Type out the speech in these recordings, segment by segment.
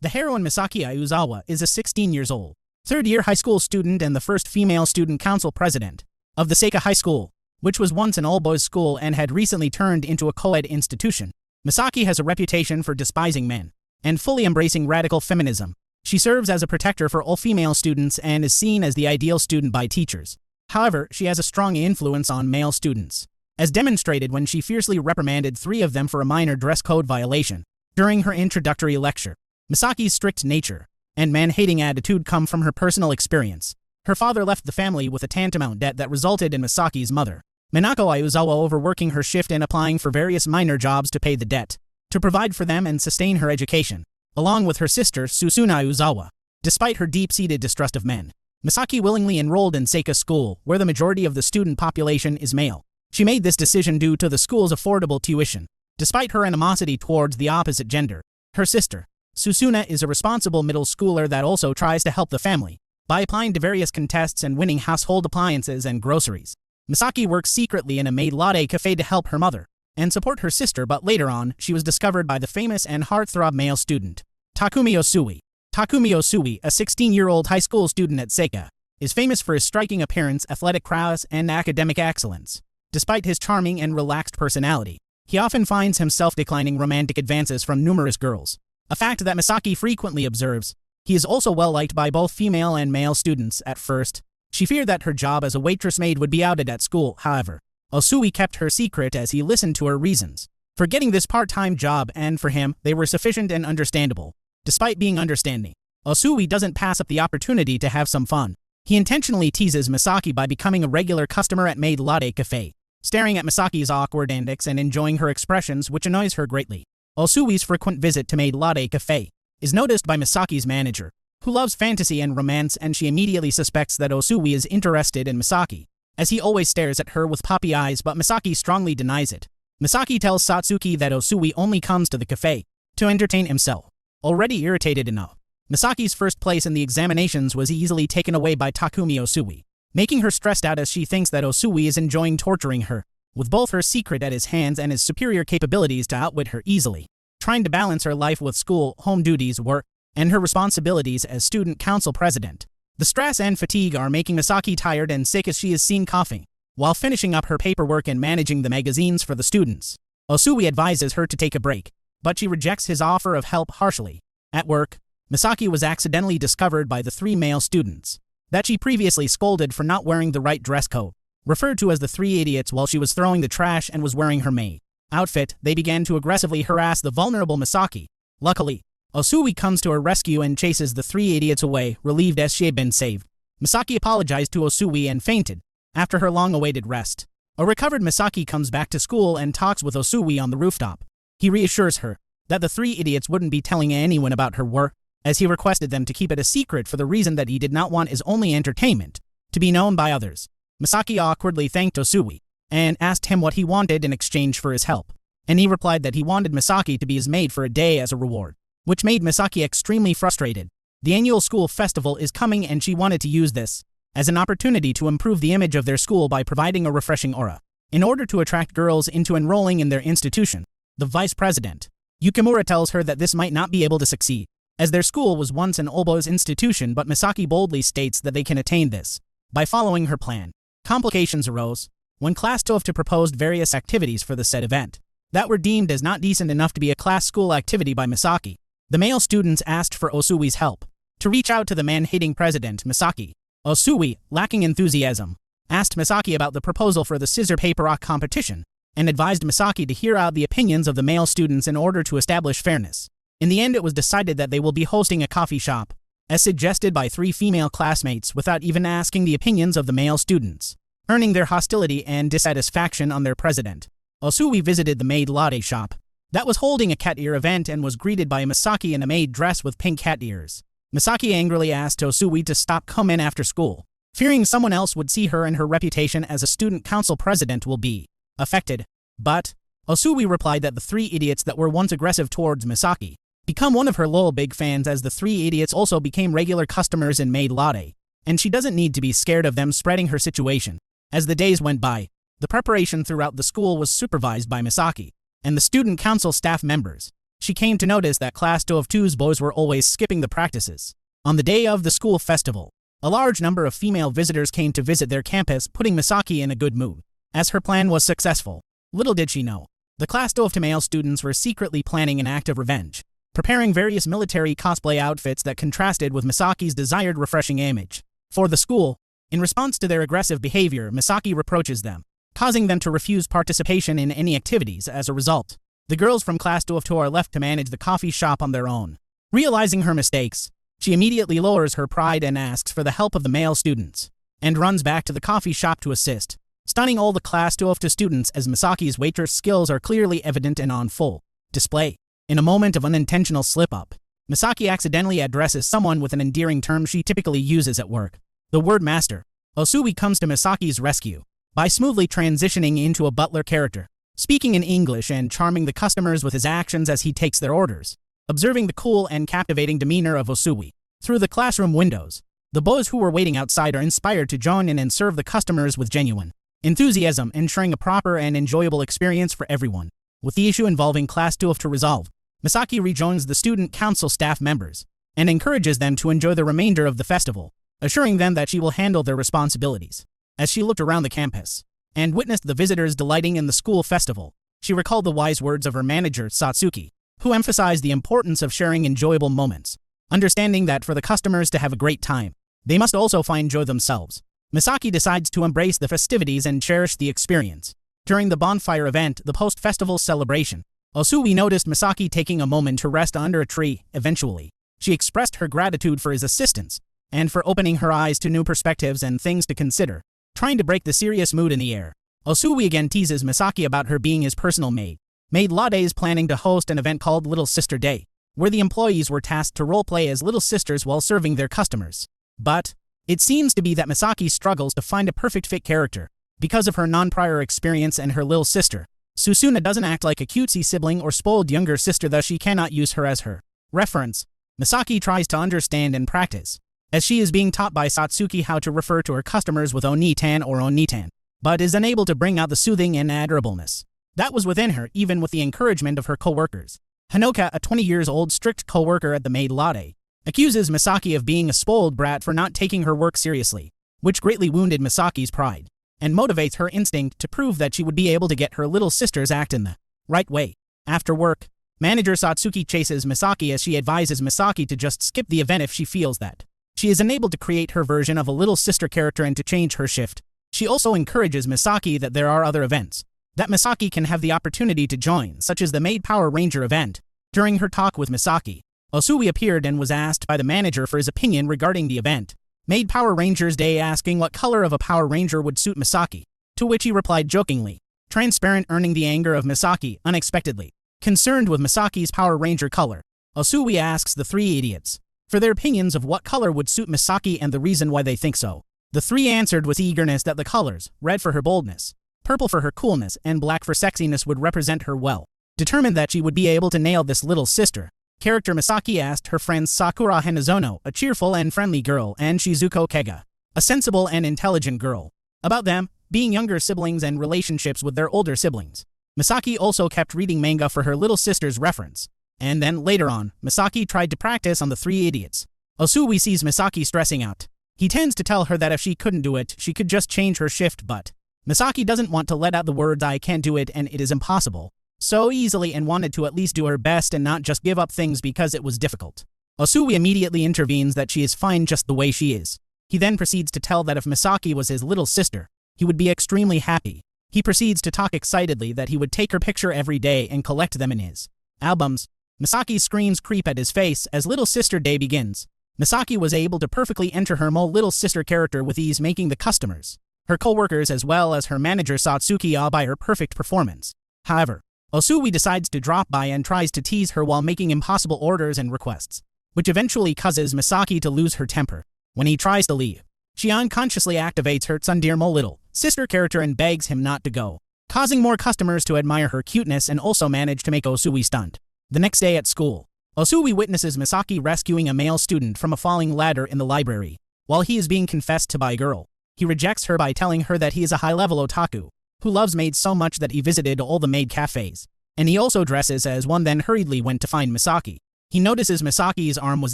The heroine Misaki Aizawa is a 16 years old, third-year high school student and the first female student council president of the Seika High School, which was once an all-boys school and had recently turned into a co-ed institution. Misaki has a reputation for despising men and fully embracing radical feminism. She serves as a protector for all female students and is seen as the ideal student by teachers. However, she has a strong influence on male students, as demonstrated when she fiercely reprimanded 3 of them for a minor dress code violation during her introductory lecture. Misaki's strict nature and man-hating attitude come from her personal experience. Her father left the family with a tantamount debt that resulted in Misaki's mother, Minako Aizawa, overworking her shift and applying for various minor jobs to pay the debt, to provide for them and sustain her education, along with her sister Susuna Aizawa. Despite her deep-seated distrust of men, Misaki willingly enrolled in Seika School, where the majority of the student population is male. She made this decision due to the school's affordable tuition. Despite her animosity towards the opposite gender, her sister, Susuna, is a responsible middle schooler that also tries to help the family by applying to various contests and winning household appliances and groceries. Misaki works secretly in a maid latte cafe to help her mother and support her sister, but later on, she was discovered by the famous and heartthrob male student, Takumi Osui. Takumi Osui, a 16-year-old high school student at Seika, is famous for his striking appearance, athletic prowess, and academic excellence. Despite his charming and relaxed personality, he often finds himself declining romantic advances from numerous girls, a fact that Misaki frequently observes. He is also well-liked by both female and male students. At first, she feared that her job as a waitress maid would be outed at school. However, Osui kept her secret as he listened to her reasons for getting this part-time job, and for him, they were sufficient and understandable. Despite being understanding, Osui doesn't pass up the opportunity to have some fun. He intentionally teases Misaki by becoming a regular customer at Maid Latte Cafe, staring at Misaki's awkward antics and enjoying her expressions, which annoys her greatly. Osui's frequent visit to Maid Latte Cafe is noticed by Misaki's manager, who loves fantasy and romance, and she immediately suspects that Osui is interested in Misaki, as he always stares at her with puppy eyes, but Misaki strongly denies it. Misaki tells Satsuki that Osui only comes to the cafe to entertain himself. Already irritated enough, Misaki's first place in the examinations was easily taken away by Takumi Osui, making her stressed out as she thinks that Osui is enjoying torturing her, with both her secret at his hands and his superior capabilities to outwit her easily. Trying to balance her life with school, home duties, work, and her responsibilities as student council president, the stress and fatigue are making Misaki tired and sick as she is seen coughing while finishing up her paperwork and managing the magazines for the students. Osui advises her to take a break, but she rejects his offer of help harshly. At work, Misaki was accidentally discovered by the 3 male students that she previously scolded for not wearing the right dress code, referred to as the 3 idiots, while she was throwing the trash and was wearing her maid outfit. They began to aggressively harass the vulnerable Misaki. Luckily, Osui comes to her rescue and chases the 3 idiots away, relieved as she had been saved. Misaki apologized to Osui and fainted after her long-awaited rest. A recovered Misaki comes back to school and talks with Osui on the rooftop. He reassures her that the 3 idiots wouldn't be telling anyone about her work, as he requested them to keep it a secret for the reason that he did not want his only entertainment to be known by others. Misaki awkwardly thanked Osui and asked him what he wanted in exchange for his help, and he replied that he wanted Misaki to be his maid for a day as a reward, which made Misaki extremely frustrated. The annual school festival is coming and she wanted to use this as an opportunity to improve the image of their school by providing a refreshing aura. In order to attract girls into enrolling in their institution, the vice president, Yukimura, tells her that this might not be able to succeed, as their school was once an all-boys institution, but Misaki boldly states that they can attain this by following her plan. Complications arose when Class 12 proposed various activities for the said event that were deemed as not decent enough to be a class school activity by Misaki. The male students asked for Osui's help to reach out to the man-hating president, Misaki. Osui, lacking enthusiasm, asked Misaki about the proposal for the scissor paper rock competition and advised Misaki to hear out the opinions of the male students in order to establish fairness. In the end, it was decided that they will be hosting a coffee shop, as suggested by 3 female classmates, without even asking the opinions of the male students, earning their hostility and dissatisfaction on their president. Osui visited the maid latte shop that was holding a cat ear event and was greeted by Misaki in a maid dress with pink cat ears. Misaki angrily asked Osui to stop coming after school, fearing someone else would see her and her reputation as a student council president will be affected. But Osui replied that the 3 idiots that were once aggressive towards Misaki become one of her loyal big fans, as the 3 idiots also became regular customers in Maid Latte, and she doesn't need to be scared of them spreading her situation. As the days went by, the preparation throughout the school was supervised by Misaki and the student council staff members. she came to notice that Class 2's boys were always skipping the practices. On the day of the school festival, a large number of female visitors came to visit their campus, putting Misaki in a good mood. As her plan was successful, little did she know, the Class 2 male students were secretly planning an act of revenge, preparing various military cosplay outfits that contrasted with Misaki's desired refreshing image. For the school, in response to their aggressive behavior, Misaki reproaches them, causing them to refuse participation in any activities. As a result, the girls from Class 2 are left to manage the coffee shop on their own. Realizing her mistakes, she immediately lowers her pride and asks for the help of the male students, and runs back to the coffee shop to assist, stunning all the Class 2 students as Misaki's waitress skills are clearly evident and on full display. In a moment of unintentional slip-up, Misaki accidentally addresses someone with an endearing term she typically uses at work. The word master. Osui comes to Misaki's rescue by smoothly transitioning into a butler character, speaking in English and charming the customers with his actions as he takes their orders. Observing the cool and captivating demeanor of Osui through the classroom windows, the boys who were waiting outside are inspired to join in and serve the customers with genuine enthusiasm, ensuring a proper and enjoyable experience for everyone. With the issue involving Class 2 to resolve, Misaki rejoins the student council staff members and encourages them to enjoy the remainder of the festival, assuring them that she will handle their responsibilities. As she looked around the campus and witnessed the visitors delighting in the school festival, she recalled the wise words of her manager, Satsuki, who emphasized the importance of sharing enjoyable moments, understanding that for the customers to have a great time, they must also find joy themselves. Misaki decides to embrace the festivities and cherish the experience. During the bonfire event, the post-festival celebration, Osui noticed Misaki taking a moment to rest under a tree. Eventually, she expressed her gratitude for his assistance and for opening her eyes to new perspectives and things to consider, trying to break the serious mood in the air. Osui again teases Misaki about her being his personal maid. Maid Lade is planning to host an event called Little Sister Day, where the employees were tasked to roleplay as little sisters while serving their customers. But it seems to be that Misaki struggles to find a perfect fit character because of her non-prior experience, and her little sister, Susuna, doesn't act like a cutesy sibling or spoiled younger sister, thus she cannot use her as her reference. Misaki tries to understand and practice, as she is being taught by Satsuki how to refer to her customers with Onitan or Onitan, but is unable to bring out the soothing and adorableness that was within her, even with the encouragement of her co-workers. Hanoka, a 20-year-old strict co-worker at the Maid Lade, accuses Misaki of being a spoiled brat for not taking her work seriously, which greatly wounded Misaki's pride and motivates her instinct to prove that she would be able to get her little sisters act in the right way. After work, manager Satsuki chases Misaki as she advises Misaki to just skip the event if she feels that she is unable to create her version of a little sister character and to change her shift. She also encourages Misaki that there are other events that Misaki can have the opportunity to join, such as the Maid Power Ranger event. During her talk with Misaki, Osui appeared and was asked by the manager for his opinion regarding the event, Maid Power Rangers Day, asking what color of a Power Ranger would suit Misaki, to which he replied jokingly, transparent, earning the anger of Misaki unexpectedly. Concerned with Misaki's Power Ranger color, Osui asks the three idiots for their opinions of what color would suit Misaki and the reason why they think so. The three answered with eagerness that the colors, red for her boldness, purple for her coolness, and black for sexiness, would represent her well. Determined that she would be able to nail this little sister character, Misaki asked her friends Sakura Hanazono, a cheerful and friendly girl, and Shizuko Kega, a sensible and intelligent girl, about them being younger siblings and relationships with their older siblings. Misaki also kept reading manga for her little sister's reference, and then later on, Misaki tried to practice on the three idiots. Osui sees Misaki stressing out. He tends to tell her that if she couldn't do it, she could just change her shift, but Misaki doesn't want to let out the words "I can't do it" and "it is impossible" so easily, and wanted to at least do her best and not just give up things because it was difficult. Osui immediately intervenes that she is fine just the way she is. He then proceeds to tell that if Misaki was his little sister, he would be extremely happy. He proceeds to talk excitedly that he would take her picture every day and collect them in his albums. Misaki's screams creep at his face as Little Sister Day begins. Misaki was able to perfectly enter her little sister character with ease, making the customers, her co-workers as well as her manager Satsuki awe by her perfect performance. However, Osui decides to drop by and tries to tease her while making impossible orders and requests, which eventually causes Misaki to lose her temper. When he tries to leave, she unconsciously activates her tsundere little sister character and begs him not to go, causing more customers to admire her cuteness and also manage to make Osui stunned. The next day at school, Osui witnesses Misaki rescuing a male student from a falling ladder in the library. While he is being confessed to by a girl, he rejects her by telling her that he is a high-level otaku who loves maids so much that he visited all the maid cafes. and he also dresses as one, then hurriedly went to find Misaki. He notices Misaki's arm was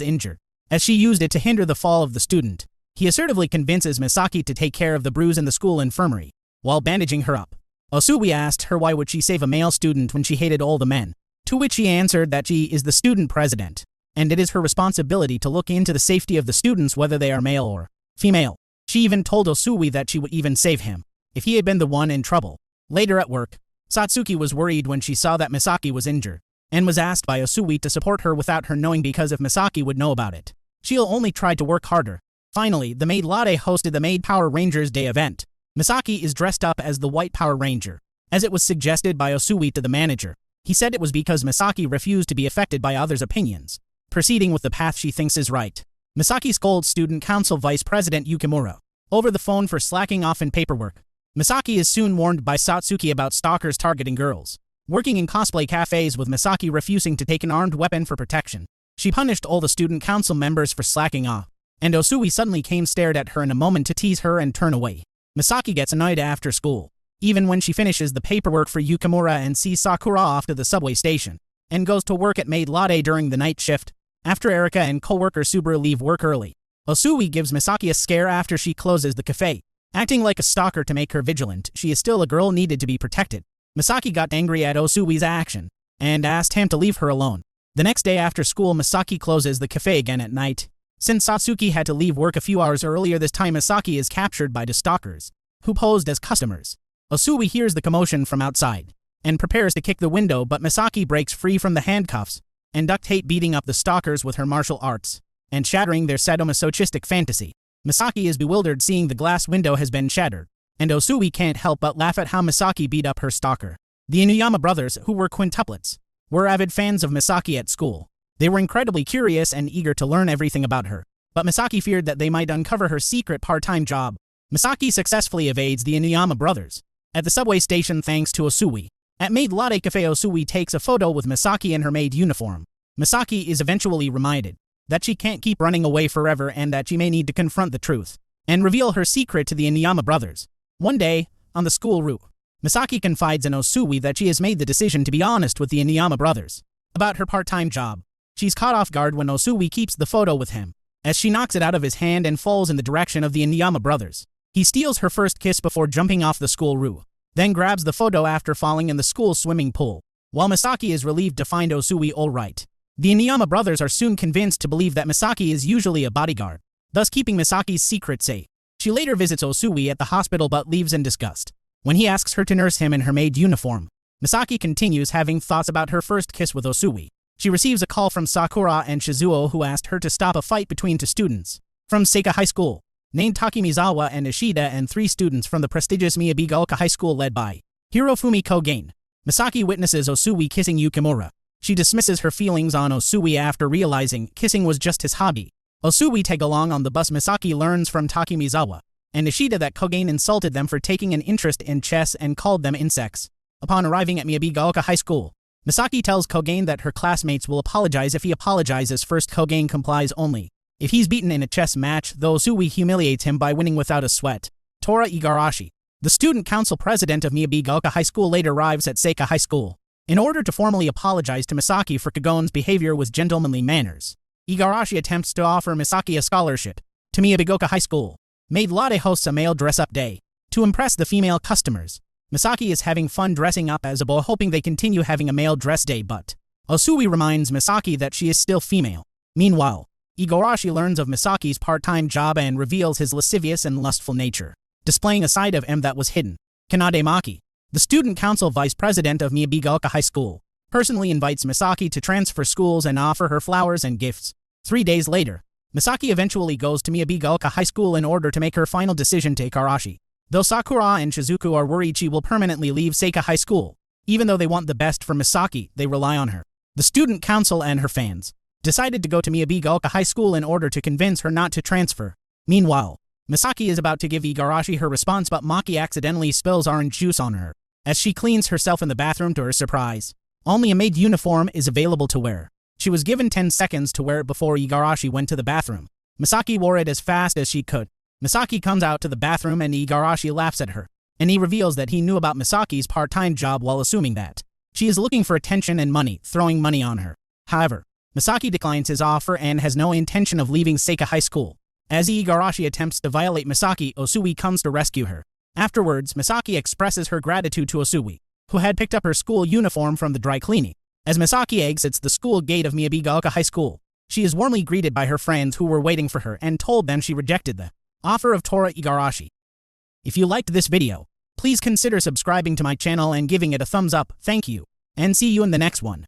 injured, as she used it to hinder the fall of the student. He assertively convinces Misaki to take care of the bruise in the school infirmary, while bandaging her up. Osui asked her why would she save a male student when she hated all the men, to which she answered that she is the student president, and it is her responsibility to look into the safety of the students whether they are male or female. She even told Osui that she would even save him if he had been the one in trouble. Later at work, Satsuki was worried when she saw that Misaki was injured, and was asked by Osui to support her without her knowing because if Misaki would know about it, she'll only try to work harder. Finally, the Maid Latte hosted the Maid Power Rangers Day event. Misaki is dressed up as the White Power Ranger, as it was suggested by Osui to the manager. He said it was because Misaki refused to be affected by others' opinions, proceeding with the path she thinks is right. Misaki scolds Student Council Vice President Yukimura over the phone for slacking off in paperwork. Misaki is soon warned by Satsuki about stalkers targeting girls, working in cosplay cafes with Misaki refusing to take an armed weapon for protection. She punished all the student council members for slacking off, and Osui suddenly came stared at her in a moment to tease her and turn away. Misaki gets annoyed after school, even when she finishes the paperwork for Yukimura and sees Sakura off to the subway station, and goes to work at Maid Latte during the night shift, after Erika and co-worker Subaru leave work early. Osui gives Misaki a scare after she closes the cafe. Acting like a stalker to make her vigilant, she is still a girl needed to be protected. Misaki got angry at Osui's action, and asked him to leave her alone. The next day after school, Misaki closes the cafe again at night. Since Satsuki had to leave work a few hours earlier this time, Misaki is captured by the stalkers, who posed as customers. Osui hears the commotion from outside, and prepares to kick the window, but Misaki breaks free from the handcuffs, and duct tape beating up the stalkers with her martial arts, and shattering their sadomasochistic fantasy. Misaki is bewildered seeing the glass window has been shattered, and Osui can't help but laugh at how Misaki beat up her stalker. The Inuyama brothers, who were quintuplets, were avid fans of Misaki at school. They were incredibly curious and eager to learn everything about her, but Misaki feared that they might uncover her secret part-time job. Misaki successfully evades the Inuyama brothers at the subway station thanks to Osui. At Maid Latte Cafe, Osui takes a photo with Misaki in her maid uniform. Misaki is eventually reminded that she can't keep running away forever and that she may need to confront the truth and reveal her secret to the Inuyama brothers. One day, on the school route, Misaki confides in Osui that she has made the decision to be honest with the Inuyama brothers about her part-time job. She's caught off guard when Osui keeps the photo with him, as she knocks it out of his hand and falls in the direction of the Inuyama brothers. He steals her first kiss before jumping off the school roof, then grabs the photo after falling in the school swimming pool. While Misaki is relieved to find Osui all right, the Inuyama brothers are soon convinced to believe that Misaki is usually a bodyguard, thus keeping Misaki's secret safe. She later visits Osui at the hospital but leaves in disgust when he asks her to nurse him in her maid uniform. Misaki continues having thoughts about her first kiss with Osui. She receives a call from Sakura and Shizuo, who asked her to stop a fight between two students from Seika High School, named Takemizawa and Ishida, and three students from the prestigious Miyabigaoka High School led by Hirofumi Kogen. Misaki witnesses Osui kissing Yukimura. She dismisses her feelings on Osui after realizing kissing was just his hobby. Osui tag along on the bus. Misaki learns from Takemizawa and Ishida that Kogen insulted them for taking an interest in chess and called them insects. Upon arriving at Miyabigaoka High School, Misaki tells Kogen that her classmates will apologize if he apologizes first. Kogen complies only if he's beaten in a chess match, though Osui humiliates him by winning without a sweat. Tora Igarashi, the student council president of Miyabigaoka High School, later arrives at Seika High School in order to formally apologize to Misaki for Kogen's behavior with gentlemanly manners. Igarashi attempts to offer Misaki a scholarship to Miyabigaoka High School. Maid Latte hosts a male dress-up day to impress the female customers. Misaki is having fun dressing up as a boy, hoping they continue having a male dress day, but Osui reminds Misaki that she is still female. Meanwhile, Igarashi learns of Misaki's part-time job and reveals his lascivious and lustful nature, displaying a side of him that was hidden. Kanade Maki, the student council vice president of Miyabigaoka High School, personally invites Misaki to transfer schools and offer her flowers and gifts. 3 days later, Misaki eventually goes to Miyabigaoka High School in order to make her final decision to Igarashi. Though Sakura and Shizuku are worried she will permanently leave Seika High School, even though they want the best for Misaki, they rely on her. The student council and her fans decided to go to Miyabigaoka High School in order to convince her not to transfer. Meanwhile, Misaki is about to give Igarashi her response, but Maki accidentally spills orange juice on her as she cleans herself in the bathroom. To her surprise, only a maid uniform is available to wear. She was given 10 seconds to wear it before Igarashi went to the bathroom. Misaki wore it as fast as she could. Misaki comes out to the bathroom and Igarashi laughs at her, and he reveals that he knew about Misaki's part-time job while assuming that She is looking for attention and money, throwing money on her. However, Misaki declines his offer and has no intention of leaving Seika High School. As Igarashi attempts to violate Misaki, Osui comes to rescue her. Afterwards, Misaki expresses her gratitude to Osui, who had picked up her school uniform from the dry cleaning. As Misaki exits the school gate of Miyabigaoka High School, she is warmly greeted by her friends who were waiting for her and told them she rejected the offer of Tora Igarashi. If you liked this video, please consider subscribing to my channel and giving it a thumbs up. Thank you, and see you in the next one.